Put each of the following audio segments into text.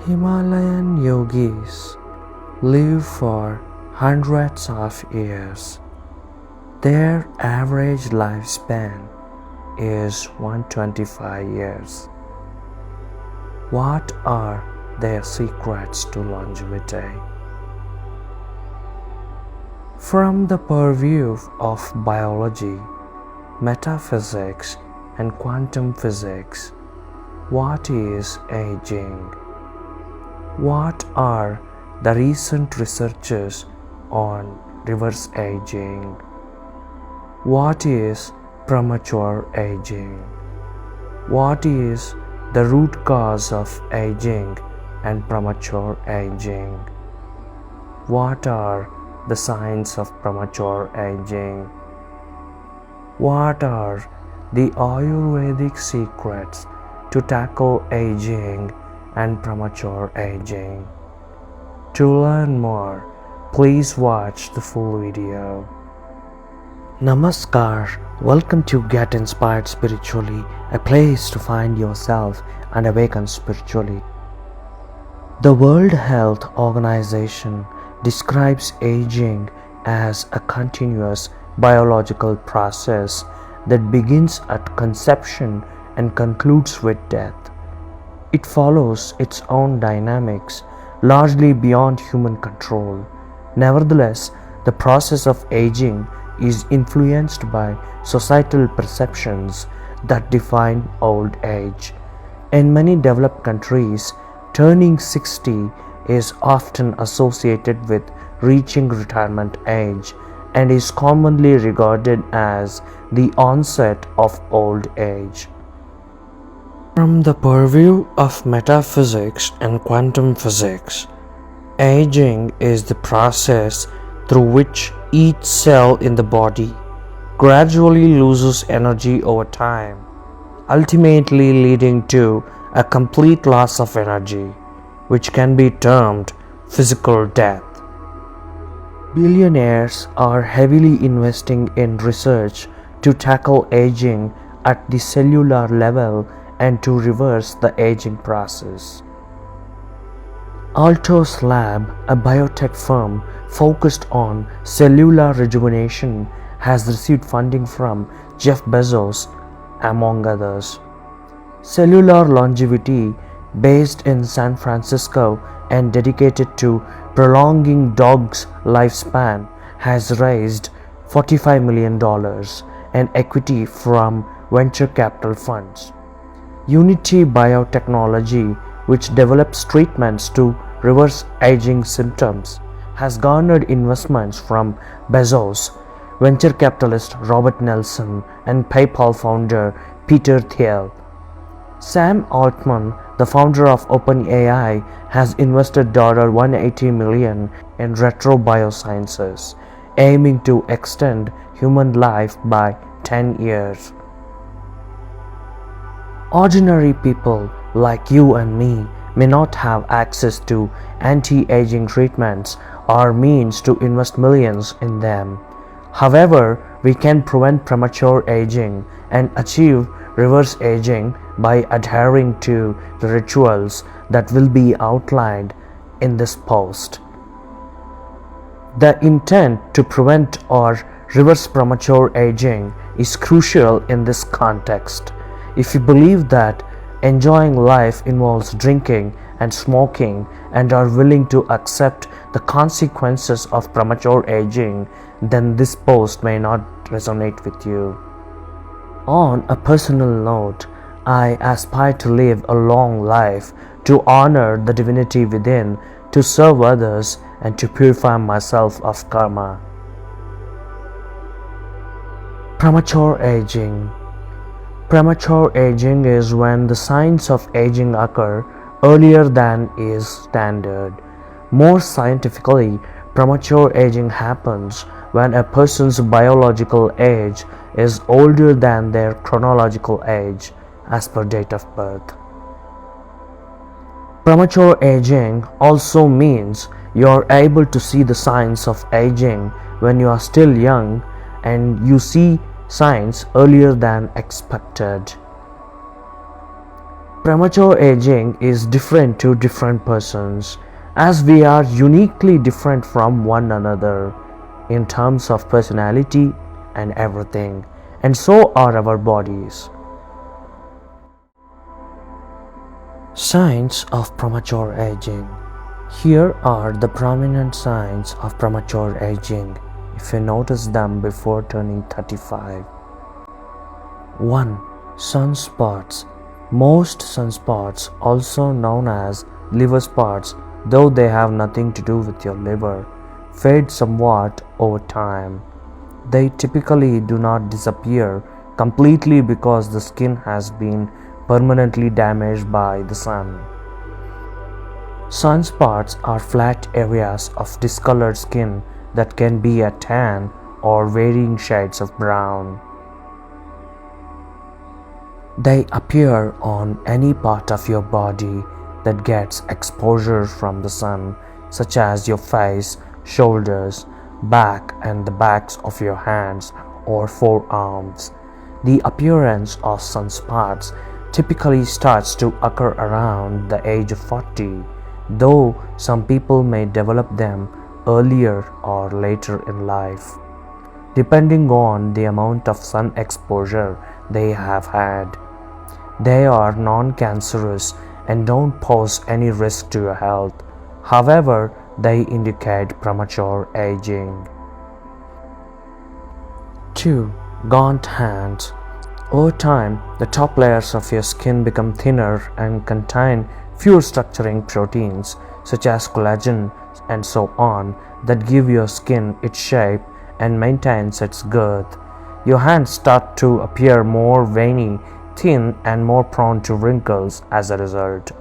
Himalayan Yogis live for hundreds of years. Their average lifespan is 125 years. What are their secrets to longevity? From the purview of biology, metaphysics, and quantum physics, what is aging? What are the recent researches on reverse aging? What is premature aging? What is the root cause of aging and premature aging? What are the signs of premature aging? What are the Ayurvedic secrets to tackle aging and premature aging? To learn more, please watch the full video. Namaskar, welcome to Get Inspired Spiritually, a place to find yourself and awaken spiritually. The World Health Organization describes aging as a continuous biological process that begins at conception and concludes with death. It follows its own dynamics, largely beyond human control. Nevertheless, the process of aging is influenced by societal perceptions that define old age. In many developed countries, turning 60 is often associated with reaching retirement age and is commonly regarded as the onset of old age. From the purview of metaphysics and quantum physics, aging is the process through which each cell in the body gradually loses energy over time, ultimately leading to a complete loss of energy, which can be termed physical death. Billionaires are heavily investing in research to tackle aging at the cellular level and to reverse the aging process. Altos Lab, a biotech firm focused on cellular rejuvenation, has received funding from Jeff Bezos, among others. Cellular Longevity, based in San Francisco and dedicated to prolonging dogs' lifespan, has raised $45 million in equity from venture capital funds. Unity Biotechnology, which develops treatments to reverse aging symptoms, has garnered investments from Bezos, venture capitalist Robert Nelson, and PayPal founder Peter Thiel. Sam Altman, the founder of OpenAI, has invested $180 million in Retro Biosciences, aiming to extend human life by 10 years. Ordinary people like you and me may not have access to anti-aging treatments or means to invest millions in them. However, we can prevent premature aging and achieve reverse aging by adhering to the rituals that will be outlined in this post. The intent to prevent or reverse premature aging is crucial in this context. If you believe that enjoying life involves drinking and smoking and are willing to accept the consequences of premature aging, then this post may not resonate with you. On a personal note, I aspire to live a long life, to honor the divinity within, to serve others, and to purify myself of karma. Premature aging. Premature aging is when the signs of aging occur earlier than is standard. More scientifically, premature aging happens when a person's biological age is older than their chronological age as per date of birth. Premature aging also means you are able to see the signs of aging when you are still young and you see signs earlier than expected. Premature aging is different to different persons, as we are uniquely different from one another in terms of personality and everything, and so are our bodies. Signs of premature aging. Here are the prominent signs of premature aging if you notice them before turning 35. 1. Sunspots. Most sunspots, also known as liver spots, though they have nothing to do with your liver, fade somewhat over time. They typically do not disappear completely because the skin has been permanently damaged by the sun. Sunspots are flat areas of discolored skin that can be a tan or varying shades of brown. They appear on any part of your body that gets exposure from the sun, such as your face, shoulders, back, and the backs of your hands or forearms. The appearance of sunspots typically starts to occur around the age of 40, though some people may develop them earlier or later in life, depending on the amount of sun exposure they have had. They are non-cancerous and don't pose any risk to your health. However, they indicate premature aging. 2. Gaunt hands. Over time, the top layers of your skin become thinner and contain fewer structuring proteins such as collagen and so on that give your skin its shape and maintains its girth. Your hands start to appear more veiny, thin, and more prone to wrinkles as a result.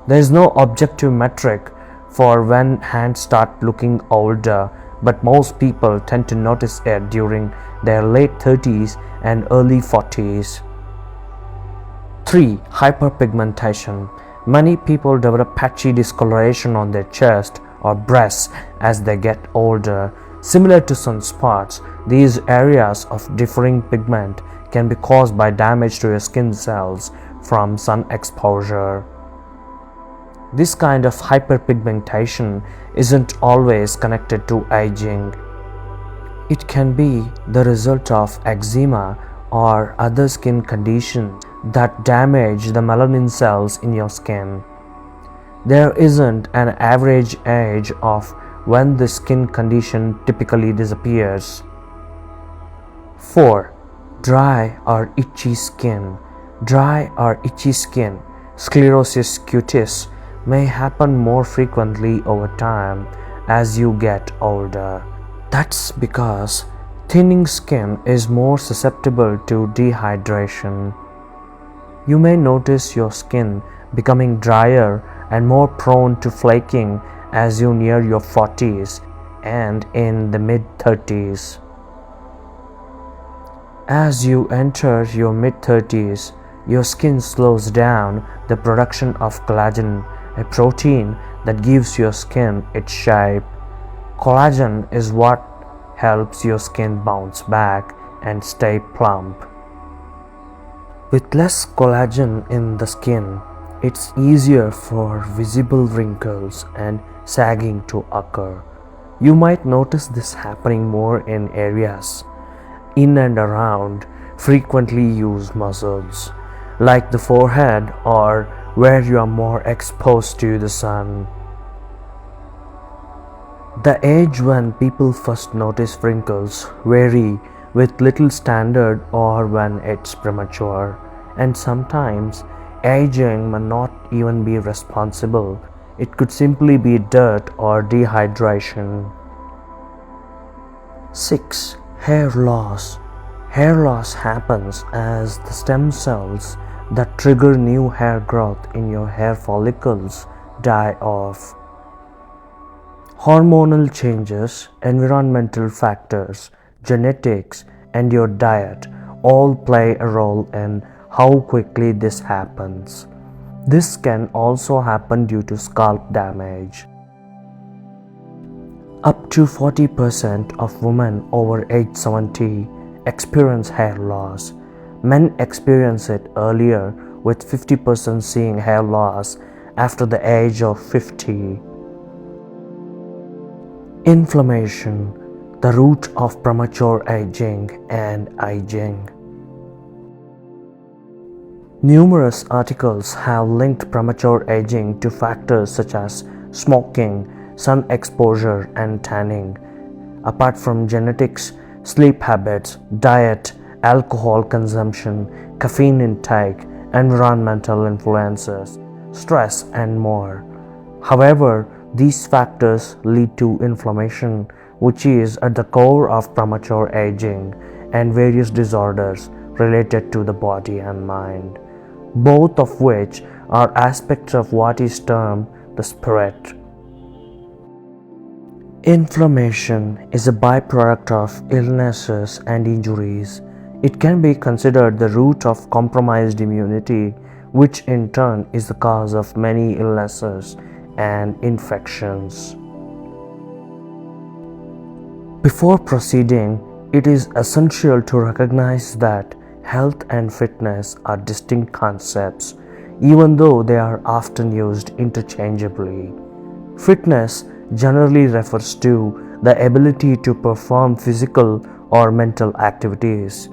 There is no objective metric for when hands start looking older, but most people tend to notice it during their late 30s and early 40s. 3. Hyperpigmentation. Many people develop patchy discoloration on their chest or breasts as they get older. Similar to sunspots, these areas of differing pigment can be caused by damage to your skin cells from sun exposure. This kind of hyperpigmentation isn't always connected to aging. It can be the result of eczema or other skin conditions that damage the melanin cells in your skin. There isn't an average age of when the skin condition typically disappears. 4. Dry or itchy skin. Dry or itchy skin, sclerosis cutis, may happen more frequently over time as you get older. That's because thinning skin is more susceptible to dehydration. You may notice your skin becoming drier and more prone to flaking as you near your 40s and in the mid-30s. As you enter your mid-30s, your skin slows down the production of collagen, a protein that gives your skin its shape. Collagen is what helps your skin bounce back and stay plump. With less collagen in the skin, it's easier for visible wrinkles and sagging to occur. You might notice this happening more in areas in and around frequently used muscles, like the forehead or where you are more exposed to the sun. The age when people first notice wrinkles vary with little standard or when it's premature, and sometimes aging may not even be responsible. It could simply be dirt or dehydration. 6. Hair loss. Hair loss happens as the stem cells that trigger new hair growth in your hair follicles die off. Hormonal changes, environmental factors, genetics, and your diet all play a role in how quickly this happens. This can also happen due to scalp damage. Up to 40% of women over age 70 experience hair loss. Men experience it earlier, with 50% seeing hair loss after the age of 50. Inflammation, the root of premature aging and aging. Numerous articles have linked premature aging to factors such as smoking, sun exposure, and tanning. Apart from genetics, sleep habits, diet, alcohol consumption, caffeine intake, environmental influences, stress, and more. However, these factors lead to inflammation, which is at the core of premature aging and various disorders related to the body and mind, both of which are aspects of what is termed the spirit. Inflammation is a byproduct of illnesses and injuries. It can be considered the root of compromised immunity, which in turn is the cause of many illnesses and infections. Before proceeding, it is essential to recognize that health and fitness are distinct concepts, even though they are often used interchangeably. Fitness generally refers to the ability to perform physical or mental activities.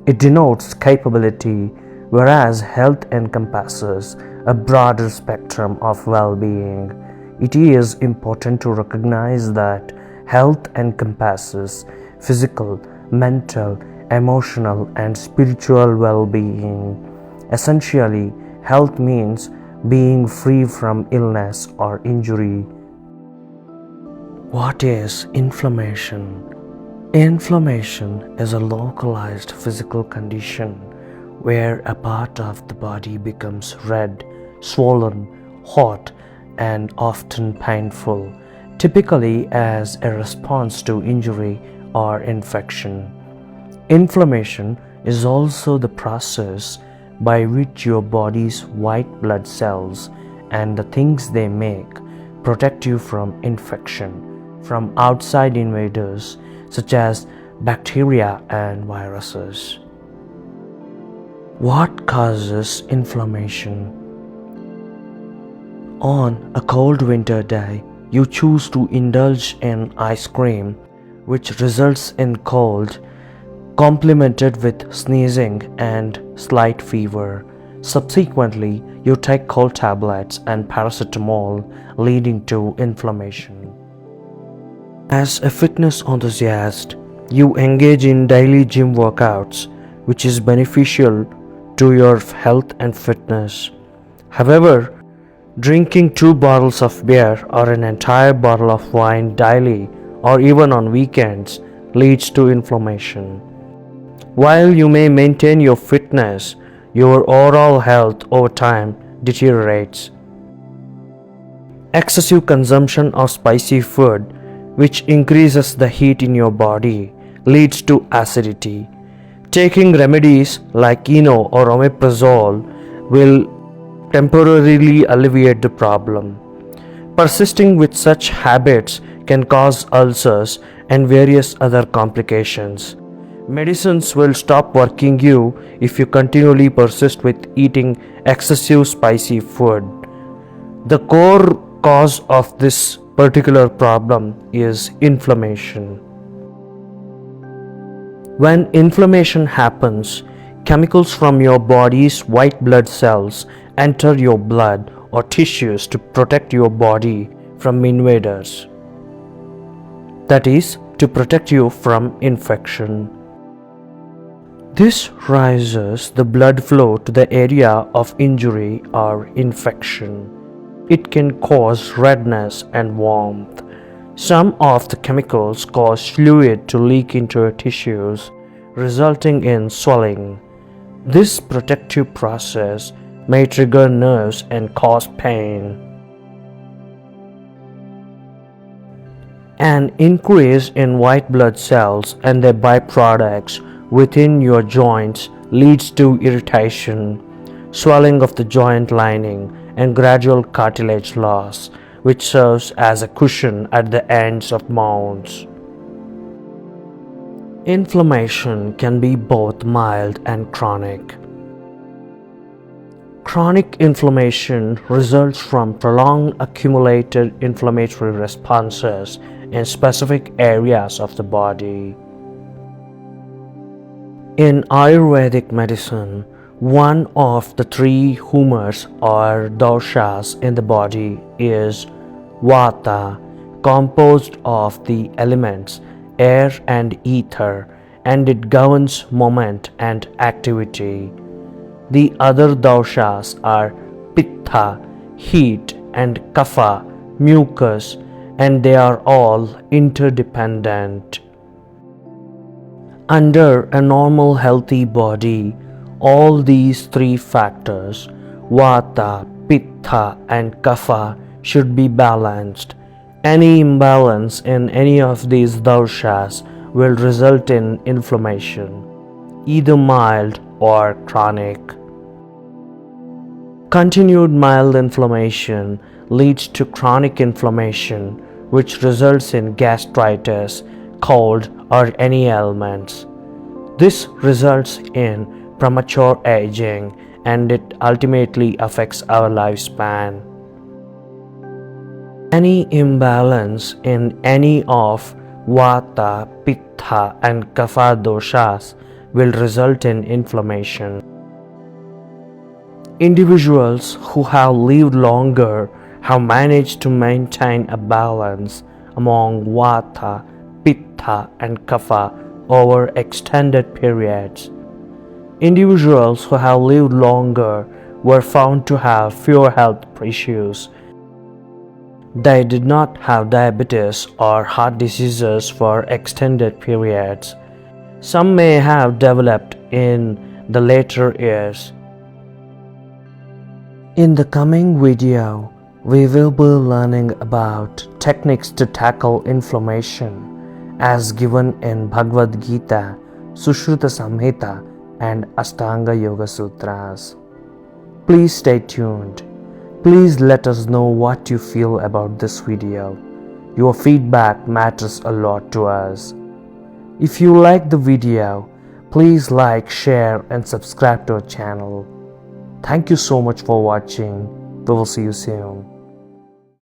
It denotes capability, whereas health encompasses a broader spectrum of well-being. It is important to recognize that health encompasses physical, mental, emotional, and spiritual well-being. Essentially, health means being free from illness or injury. What is inflammation? Inflammation is a localized physical condition where a part of the body becomes red, swollen, hot, and often painful, typically as a response to injury or infection. Inflammation is also the process by which your body's white blood cells and the things they make protect you from infection from outside invaders such as bacteria and viruses. What causes inflammation? On a cold winter day, you choose to indulge in ice cream, which results in cold, complemented with sneezing and slight fever. Subsequently, you take cold tablets and paracetamol, leading to inflammation. As a fitness enthusiast, you engage in daily gym workouts, which is beneficial to your health and fitness. However, drinking 2 bottles of beer or an entire bottle of wine daily or even on weekends leads to inflammation. While you may maintain your fitness, your overall health over time deteriorates. Excessive consumption of spicy food, which increases the heat in your body, leads to acidity. Taking remedies like Eno or omeprazole will temporarily alleviate the problem. Persisting with such habits can cause ulcers and various other complications. Medicines will stop working you if you continually persist with eating excessive spicy food. The core cause of this particular problem is inflammation. When inflammation happens, chemicals from your body's white blood cells enter your blood or tissues to protect your body from invaders. That is, to protect you from infection. This raises the blood flow to the area of injury or infection. It can cause redness and warmth. Some of the chemicals cause fluid to leak into your tissues, resulting in swelling. This protective process may trigger nerves and cause pain. An increase in white blood cells and their byproducts within your joints leads to irritation, swelling of the joint lining, and gradual cartilage loss, which serves as a cushion at the ends of mounds. Inflammation can be both mild and chronic. Chronic inflammation results from prolonged accumulated inflammatory responses in specific areas of the body. In Ayurvedic medicine, one of the three humours or doshas in the body is Vata, composed of the elements air and ether, and it governs movement and activity. The other doshas are Pitta, heat, and Kapha, mucus, and they are all interdependent. Under a normal healthy body, all these three factors, Vata, Pitta, and Kapha, should be balanced. Any imbalance in any of these doshas will result in inflammation, either mild or chronic. Continued mild inflammation leads to chronic inflammation, which results in gastritis, cold, or any ailments. This results in premature aging, and it ultimately affects our lifespan. Any imbalance in any of Vata, Pitta, and Kapha doshas will result in inflammation. Individuals who have lived longer have managed to maintain a balance among Vata, Pitta, and Kapha over extended periods. Individuals who have lived longer were found to have fewer health issues. They did not have diabetes or heart diseases for extended periods. Some may have developed in the later years. In the coming video, we will be learning about techniques to tackle inflammation as given in Bhagavad Gita, Sushruta Samhita, and Ashtanga Yoga Sutras. Please stay tuned. Please let us know what you feel about this video. Your feedback matters a lot to us. If you like the video, please like, share, and subscribe to our channel. Thank you so much for watching. We will see you soon.